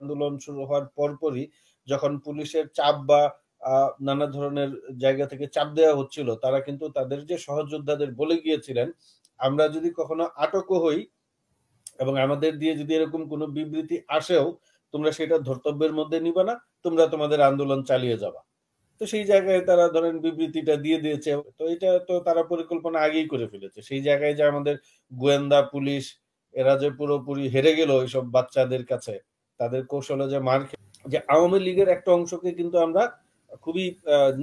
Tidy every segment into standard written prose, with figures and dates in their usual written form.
আন্দোলন শুরু হওয়ার পরপরই যখন পুলিশের চাপ বা নানা ধরনের জায়গা থেকে চাপ দেওয়া হচ্ছিল, তারা কিন্তু তাদের যে সহযোদ্ধাদের বলে গিয়েছিলেন, আমরা যদি কখনো আটকও হই এবং আমাদের দিয়ে যদি এরকম কোনো বিবৃতি আসেও, তোমরা সেটা ধর্তব্যের মধ্যে নিবা না, তোমরা তোমাদের আন্দোলন চালিয়ে যাবা। তো সেই জায়গায় তারা ধরেন বিবৃতিটা দিয়ে দিয়েছে। তো এটা তো তারা পরিকল্পনা আগেই করে ফেলেছে। সেই জায়গায় যে আমাদের গোয়েন্দা পুলিশ এরা যে পুরোপুরি হেরে গেল এইসব বাচ্চাদের কাছে, তাদের কৌশলে যে মার যে আওয়ামী লীগের একটা অংশকে কিন্তু আমরা খুবই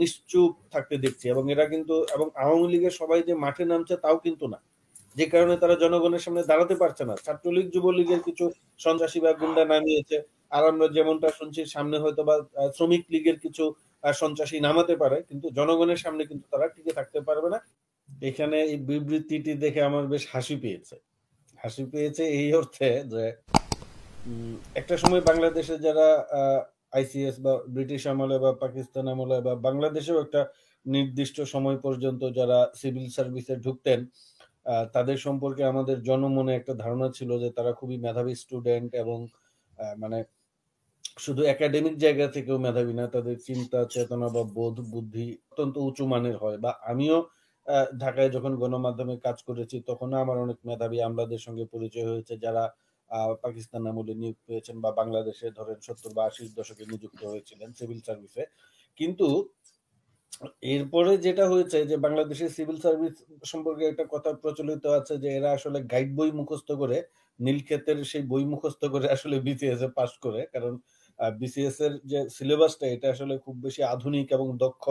নিশ্চুপ থাকতে দেখছি এবং এরা কিন্তু এবং আওয়ামী লীগের সবাই যে মাঠে নামছে তাও কিন্তু না, যে কারণে তারা জনগণের সামনে দাঁড়াতে পারছে না। ছাত্রলীগ যুবলীগের কিছু সন্ত্রাসী বা গুন্ডা নামিয়েছে, আর আমরা যেমনটা শুনছি সামনে হয়তো বা শ্রমিক লীগের কিছু সন্ত্রাসী নামাতে পারে, কিন্তু জনগণের সামনে কিন্তু তারা টিকে থাকতে পারবে না। এখানে এই বিবৃতিটি দেখে আমার বেশ হাসি পেয়েছে। হাসি পেয়েছে এই অর্থে যে একটা সময় বাংলাদেশে যারা আইসিএস বা ব্রিটিশ আমলে বা পাকিস্তান আমলে বা বাংলাদেশেও একটা নির্দিষ্ট সময় পর্যন্ত যারা সিভিল সার্ভিসে ঢুকতেন, তাদের সম্পর্কে আমাদের জনমনে একটা ধারণা ছিল যে তারা খুবই মেধাবী স্টুডেন্ট এবং মানে শুধু একাডেমিক জায়গা থেকেও মেধাবী না, তাদের চিন্তা চেতনা বা বোধ বুদ্ধি অত্যন্ত উঁচু মানের হয়। বা আমিও ঢাকায় যখন গণমাধ্যমে কাজ করেছি তখনও আমার অনেক মেধাবী আমলাদের সঙ্গে পরিচয় হয়েছে, যারা পাকিস্তান আমলে নিয়োগ পেয়েছেন বা বাংলাদেশে ধরেন 70 বা 80 দশকে নিযুক্ত হয়েছিলেন সিভিল সার্ভিসে। কিন্তু এরপরে যেটা হয়েছে যে বাংলাদেশের সিভিল সার্ভিস সম্পর্কে একটা কথা প্রচলিত আছে যে এরা আসলে গাইড বই মুখস্থ করে, নীলক্ষেতের সেই বই মুখস্থ করে আসলে বিসিএস এ পাস করে। কারণ বিসিএস এর যে সিলেবাসটা এটা আসলে খুব বেশি আধুনিক এবং দক্ষ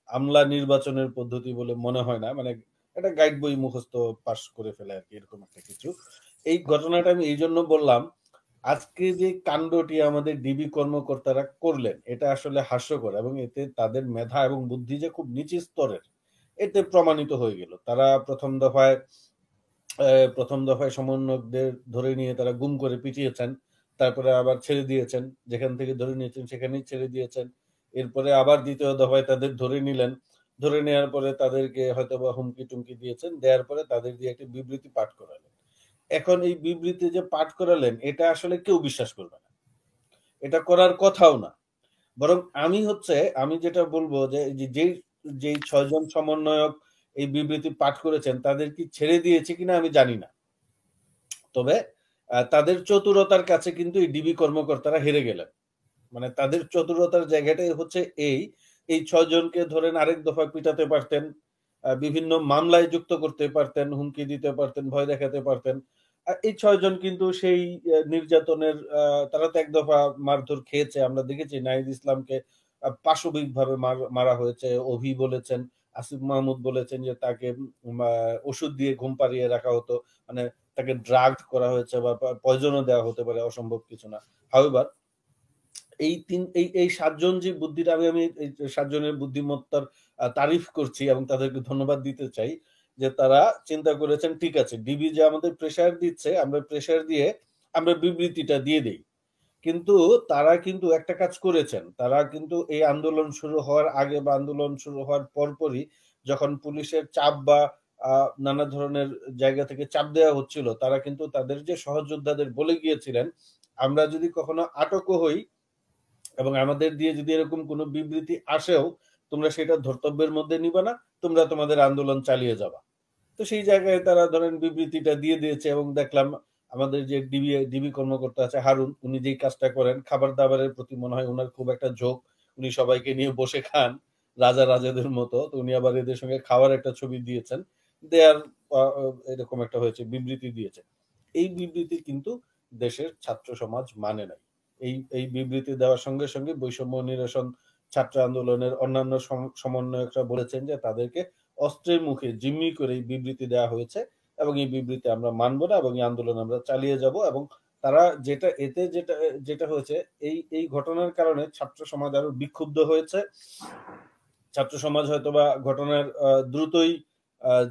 আমলা নির্বাচনের পদ্ধতি বলে মনে হয় না। মানে একটা গাইড বই মুখস্থ পাস করে ফেলে আর কি, এরকম একটা কিছু। এই ঘটনাটা আমি এই জন্য বললাম, আজকে যে কাণ্ডটি আমাদের ডিবি কর্মকর্তারা করলেন এটা আসলে হাস্যকর এবং এতে তাদের মেধা এবং বুদ্ধি যে খুব নিচু স্তরের এতে প্রমাণিত হয়ে গেল। তারা প্রথম দফায় সমন্বয়কদের ধরে নিয়ে তারা গুম করে পিটিয়েছেন, তারপরে আবার ছেড়ে দিয়েছেন, যেখান থেকে ধরে নিয়েছেন সেখানেই ছেড়ে দিয়েছেন। এরপরে আবার দ্বিতীয় দফায় তাদের ধরে নিলেন, ধরে নেওয়ার পরে তাদেরকে হয়তো বা হুমকি টুমকি দিয়েছেন, দেওয়ার পরে তাদের দিয়ে একটা বিবৃতি পাঠ করালেন। এখন এই বিবৃতি যে পাঠ করালেন এটা আসলে কেউ বিশ্বাস করবে না, এটা করার কথাও না। বরং আমি যেটা বলবো যে যেই যেই ৬ জন সমন্বয়ক এই বিবৃতি পাঠ করেছেন তাদের কি ছেড়ে দিয়েছে কিনা আমি জানি না। তবে তাদের চতুরতার কাছে কিন্তু এই ডিবি কর্মকর্তারা হেরে গেলেন। মানে তাদের চতুরতার জায়গাটাই হচ্ছে এই ৬ জনকে ধরেন আরেক দফা পিটাতে পারতেন, বিভিন্ন মামলায় যুক্ত করতে পারতেন, হুমকি দিতে পারতেন, ভয় দেখাতে পারতেন। এই ৬ জন কিন্তু সেই নির্যাতনের তারা তো এক দফা মারধর খেয়েছে। আমরা দেখেছি নাহিদ ইসলামকে পাশবিকভাবে মারা হয়েছে। অভি বলেছেন, আসিফ মাহমুদ বলেছেন যে তাকে ওষুধ দিয়ে ঘুম পাড়িয়ে রাখা হতো। মানে তাকে ড্রাগড করা হয়েছে বা পয়জনও দেওয়া হতে পারে, অসম্ভব কিছু না। হাউএভার এই ৭ জন যে বুদ্ধিটা আমি এই ৭ জনের বুদ্ধিমত্তার তারিফ করছি এবং তাদেরকে ধন্যবাদ দিতে চাই যে তারা চিন্তা করেছেন ঠিক আছে ডিবি যে আমাদের প্রেশার দিচ্ছে আমরা প্রেশার দিয়ে আমরা বিবৃতিটা দিয়ে দেই। কিন্তু তারা কিন্তু একটা কাজ করেছেন, তারা কিন্তু এই আন্দোলন শুরু হওয়ার আগে বা আন্দোলন শুরু হওয়ার পরপরই যখন পুলিশের চাপ বা নানা ধরনের জায়গা থেকে চাপ দেওয়া হচ্ছিল, তারা কিন্তু তাদের যে সহযোদ্ধাদের বলে গিয়েছিলেন আমরা যদি কখনো আটকও হই এবং আমাদের দিয়ে যদি এরকম কোনো বিবৃতি আসেও, তোমরা সেটা ধর্তব্যের মধ্যে নিবা না, তোমরা তোমাদের আন্দোলন চালিয়ে যাবা। তো সেই জায়গায় তারা ধরেন বিবৃতিটা দিয়ে দিয়েছে এবং দেখলাম আমাদের যে ডিবি কর্মকর্তা আছে হারুন, উনি যেই কাজটা করেন খাবার দাবারের প্রতি মনে হয় উনার খুব একটা ঝোঁক। উনি সবাইকে নিয়ে বসে খান রাজা রাজাদের মতো। তো উনি আবার এদের সঙ্গে খাওয়ার একটা ছবি দিয়েছেন, দেয়ার এরকম একটা হয়েছে বিবৃতি দিয়েছে। এই বিবৃতি কিন্তু দেশের ছাত্র সমাজ মানে নাই। এই বিবৃতি দেওয়ার সঙ্গে সঙ্গে বৈষম্য নিরসন ছাত্র আন্দোলনের অন্যান্য সমন্বয়করা বলেছেন যে তাদেরকে অস্ত্রের মুখে জিম্মি করে এই বিবৃতি দেওয়া হয়েছে এবং এই বিবৃতি আমরা মানব না এবং এই আন্দোলন আমরা চালিয়ে যাব। এবং তারা যেটা হয়েছে এই ঘটনার কারণে ছাত্র সমাজ আরো বিক্ষুব্ধ হয়েছে। ছাত্র সমাজ হয়তোবা ঘটনার দ্রুতই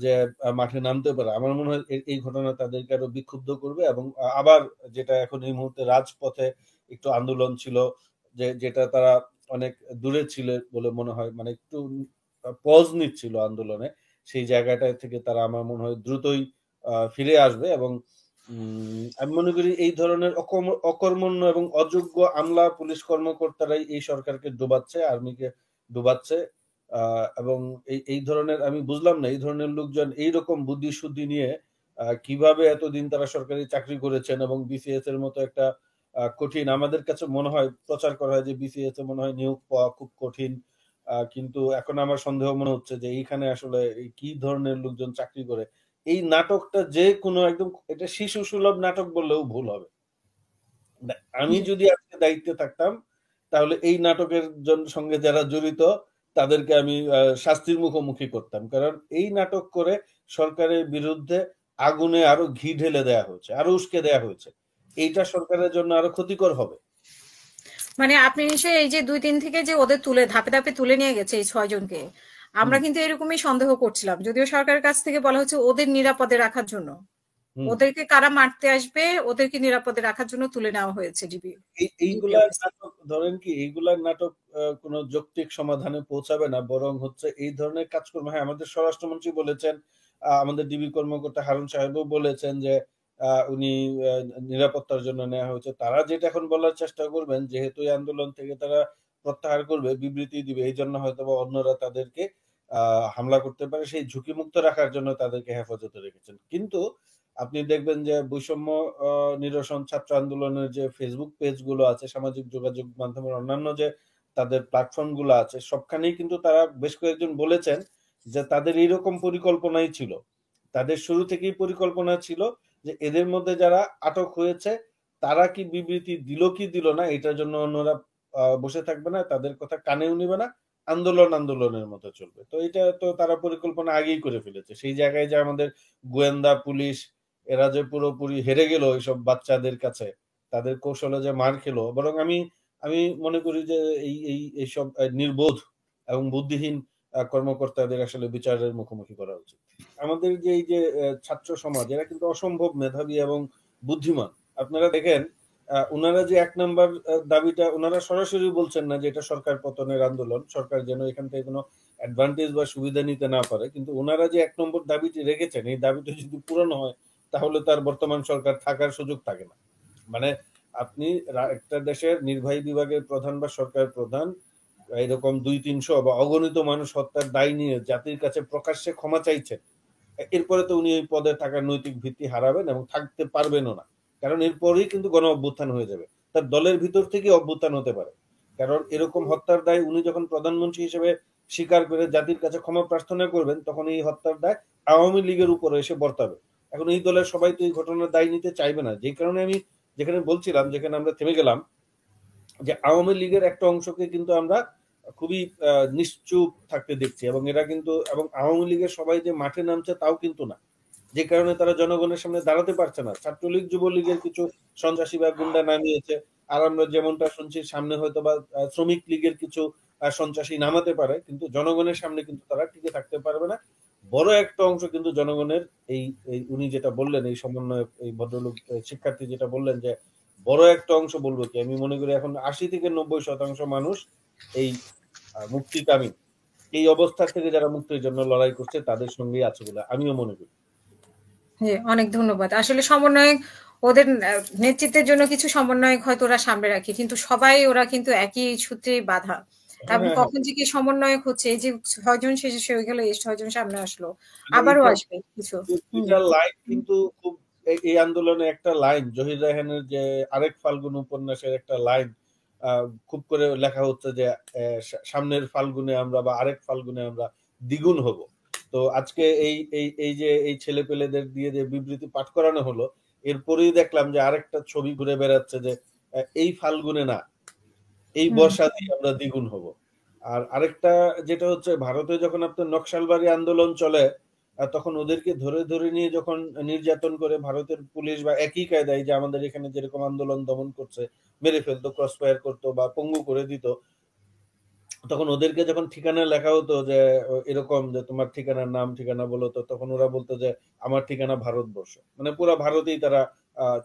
যে মাঠে নামতে পারে, আমার মনে হয় এই ঘটনা তাদেরকে আরো বিক্ষুব্ধ করবে এবং আবার যেটা এখন এই মুহূর্তে রাজপথে একটু আন্দোলন ছিল, যেটা তারা অনেক দূরে ছিল বলে মনে হয়, মানে একটু পজ নিচ্ছিল আন্দোলনে, সেই জায়গাটা থেকে তারা আমার মনে হয় দ্রুতই ফিরে আসবে এবং আমি মনে করি এই ধরনের অকর্মণ্য এবং অযোগ্য আমলা পুলিশ কর্মকর্তারাই এই সরকারকে ডুবাচ্ছে, আর্মিকে ডুবাচ্ছে। এবং এই ধরনের আমি বুঝলাম না এই ধরনের লোকজন এইরকম বুদ্ধি-শুদ্ধি নিয়ে কিভাবে এতদিন তারা সরকারি চাকরি করেছেন এবং বিসিএস এর মতো একটা কঠিন আমাদের কাছে মনে হয় প্রচার করা হয় যে বিসিএস এ মনে হয় নিয়োগ পাওয়া খুব কঠিন। কিন্তু এখন আমার সন্দেহ মনে হচ্ছে যে এইখানে আসলে এই কি ধরনের লোকজন চাকরি করে। এই নাটকটা যে কোনো একদম এটা শিশু সুলভ নাটক বললেও ভুল হবে। আমি জি। যদি আজকে দায়িত্বে থাকতাম তাহলে এই নাটকের সঙ্গে যারা জড়িত তাদেরকে আমি শাস্তির মুখোমুখি করতাম। কারণ এই নাটক করে সরকারের বিরুদ্ধে আগুনে আরো ঘি ঢেলে দেয়া হয়েছে, আরো উস্কে দেয়া হয়েছে। এইটা সরকারের জন্য আরো ক্ষতিকর হবে। মানে আপনি নিশ্চয়ই এই যে ২-৩ থেকে যে ওদের ধাপে ধাপে তুলে নিয়ে গেছে এই ৬ জনকে, আমরা হুম, কিন্তু এরকমই সন্দেহ করছিলাম। যদিও সরকারের কাছ থেকে বলা হচ্ছে ওদের নিরাপদে রাখার জন্য। হুম। ওদেরকে কারা মারতে আসবে ওদেরকে নিরাপদে রাখার জন্য তুলে নেওয়া হয়েছে ডিবি এইগুলার অফিসে। নাটক ধরেন কি এইগুলার নাটক কোনো যৌক্তিক সমাধানে পৌঁছাবে না। বরং হচ্ছে এই ধরনের কাজকর্ম হ্যাঁ, আমাদের স্বরাষ্ট্রমন্ত্রী বলেছেন, আমাদের ডিবি কর্মকর্তা হারুন সাহেবও বলেছেন যে উনি আ নিরাপত্তার জন্য নেয়া হয়েছে। তারা যেটা এখন বলার চেষ্টা করবেন যেহেতু এই আন্দোলন থেকে তারা প্রত্যাহার করবে, বিবৃতি দিবে। এইজন্য হয়তোবা অন্যরা তাদেরকে আ হামলা করতে পারে। সেই ঝুঁকিমুক্ত রাখার জন্য তাদেরকে হেফাজতে রেখেছেন। কিন্তু আপনি দেখবেন যে বৈষম্য আ নিরসন ছাত্র আন্দোলনের যে ফেসবুক পেজ গুলো আছে, সামাজিক যোগাযোগ মাধ্যমের অন্যান্য যে তাদের প্ল্যাটফর্ম গুলো আছে, সবখানেই কিন্তু তারা বেশ কয়েকজন বলেছেন যে তাদের এইরকম পরিকল্পনাই ছিল। তাদের শুরু থেকেই পরিকল্পনা ছিল যে এদের মধ্যে যারা আটক হয়েছে তারা কি বিবৃতি দিল কি দিল না এটার জন্য অন্যরা বসে থাকবে না, তাদের কথা কানেও নিবে না। আন্দোলনের মতো চলবে। তো এটা তো তারা পরিকল্পনা আগেই করে ফেলেছে। সেই জায়গায় যে আমাদের গোয়েন্দা পুলিশ এরা যে পুরোপুরি হেরে গেল এইসব বাচ্চাদের কাছে, তাদের কৌশলে যে মার খেলো। বরং আমি আমি মনে করি যে এইসব নির্বোধ এবং বুদ্ধিহীন কর্মকর্তাদের আসলে বিচারের মুখোমুখি করা উচিত। আমাদের যে এই যে ছাত্র সমাজ এরা কিন্তু অসম্ভব মেধাবী এবং বুদ্ধিমান। আপনারা দেখেন উনারা যে ১ নাম্বার দাবিটা উনারা সরাসরি বলছেন না যে এটা সরকার পতনের আন্দোলন। সরকার যেন এখান থেকে কোন অ্যাডভান্টেজ বা সুবিধা নিতে না পারে। কিন্তু উনারা যে ১ নম্বর দাবিটি রেখেছেন এই দাবিটা যদি পূরণ হয় তাহলে তার বর্তমান সরকার থাকার সুযোগ থাকে না। মানে আপনি একটা দেশের নির্বাহী বিভাগের প্রধান বা সরকার প্রধান এরকম ২-৩০০ বা অগণিত মানুষ হত্যার দায় নিয়ে জাতির কাছে প্রকাশ্যে ক্ষমা চাইছেন। এরপরে তো উনি এই পদে থাকার নৈতিক ভিত্তি হারাবেন এবং থাকতে পারবেনও না। কারণ এরপরেই কিন্তু গণ অভ্যুত্থান হয়ে যাবে। তার দলের ভিতর থেকে অভ্যুত্থান হতে পারে। কারণ এরকম হত্যার দায় উনি যখন প্রধানমন্ত্রী হিসেবে স্বীকার করে জাতির কাছে ক্ষমা প্রার্থনা করবেন তখন এই হত্যার দায় আওয়ামী লীগের উপরে এসে বর্তাবে। এখন এই দলের সবাই তো এই ঘটনার দায় নিতে চাইবে না। যে কারণে আমি যেখানে বলছিলাম যেখানে আমরা থেমে গেলাম যে আওয়ামী লীগের একটা অংশকে কিন্তু আমরা খুবই নিশ্চুপ থাকতে দেখছি এবং এরা কিন্তু এবং আওয়ামী লীগের সবাই যে মাঠে নামছে তাও কিন্তু না। যে কারণে তারা জনগণের সামনে দাঁড়াতে পারছে না। ছাত্রলীগ, যুবলীগের কিছু সন্ত্রাসী বা গুন্ডা নামিয়েছে। আর আমরা যেমনটা শুনছি সামনে হয়তোবা শ্রমিক লীগের কিছু সন্ত্রাসী নামাতে পারে। কিন্তু জনগণের সামনে কিন্তু তারা টিকে থাকতে পারবে না। বড় একটা অংশ কিন্তু জনগণের এই এই উনি যেটা বললেন এই সমন্বয়ক এই ভদ্রলোক শিক্ষার্থী যেটা বললেন যে বড় একটা অংশ বলবো কি আমি মনে করি এখন ৮০-৯০% মানুষ এই মুক্তিকামী এই অবস্থা থেকে যারা মুক্তির জন্য লড়াই করছে তাদের সঙ্গেই আছে বলে আমিও মনে করি। হ্যাঁ, অনেক ধন্যবাদ। আসলে সমন্বয়ক ওদের নেতৃত্বের জন্য কিছু সমন্বয়ক হয়তো ওরা সামনে রাখে। কিন্তু সবাই ওরা কিন্তু একই সূত্রেই বাঁধা। হ্যাঁ, এবং হ্যাঁ, হ্যাঁ। কখন যে কি সমন্বয়ক হচ্ছে এই যে ৬ জন শেষে হয়ে গেল, এই ৬ জন সামনে আসলো। মানে আবারও এটা আসবে কিছু। হুম। ২ টা লাইন কিন্তু খুব এই আন্দোলনে একটা লাইন জহির রায়হানের যে আরেক ফাল্গুন উপন্যাসের একটা লাইন আ খুব করে লেখা হচ্ছে যে সামনের ফাল্গুনে আমরা বা আরেক ফাল্গুনে আমরা দ্বিগুণ হব। তো আজকে এই যে এই ছেলেপেলেদের দিয়ে যে বিবৃতি পাঠ করানো হলো, এরপরেই দেখলাম যে আরেকটা ছবি ঘুরে বেড়াচ্ছে যে এই ফাল্গুনে না, এই হুম। বর্ষাতেই আমরা দ্বিগুণ হব। আর আরেকটা যেটা হচ্ছে ভারতে যখন আপনার নকশালবাড়ি আন্দোলন চলে তখন ওদেরকে ধরে নিয়ে যখন নির্যাতন করে ভারতের পুলিশ বা একই কায়দায় যে আমাদের এখানে যেরকম আন্দোলন দমন করছে, মেরে ফেলতো, ক্রস ফায়ার করতো বা পঙ্গু করে দিত। তখন ওদেরকে যখন ঠিকানা লেখা হতো যে এরকম যে তোমার ঠিকানার নাম ঠিকানা বলো তো তখন ওরা বলতো যে আমার ঠিকানা ভারতবর্ষ। মানে পুরা ভারতেই তারা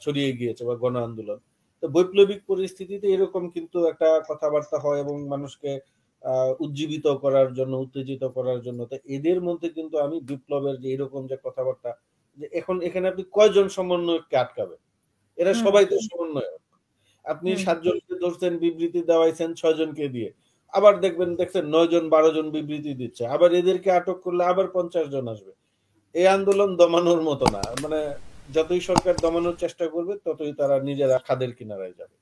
ছড়িয়ে গিয়েছে বা গণ আন্দোলন। তো বৈপ্লবিক পরিস্থিতিতে এরকম কিন্তু একটা কথাবার্তা হয় এবং মানুষকে উজ্জীবিত করার জন্য, উত্তেজিত করার জন্য। তো এদের মধ্যে কিন্তু আমি বিপ্লবের যে এরকম যে কথাবার্তা যে এখন এখানে আপনি কয়জন সমন্বয়ককে আটকাবেন? এরা হুম, সবাই তো সমন্বয়ক। আপনি হুম। ৭ জনকে ধরছেন, বিবৃতি দেওয়াইছেন ৬ জনকে দিয়ে। আবার দেখছেন ৯ জন ১২ জন বিবৃতি দিচ্ছে। আবার এদেরকে আটক করলে আবার ৫০ জন আসবে। এই আন্দোলন দমানোর মতো না। মানে যতই সরকার দমানোর চেষ্টা করবে ততই তারা নিজেরা খাদের কিনারায় যাবে।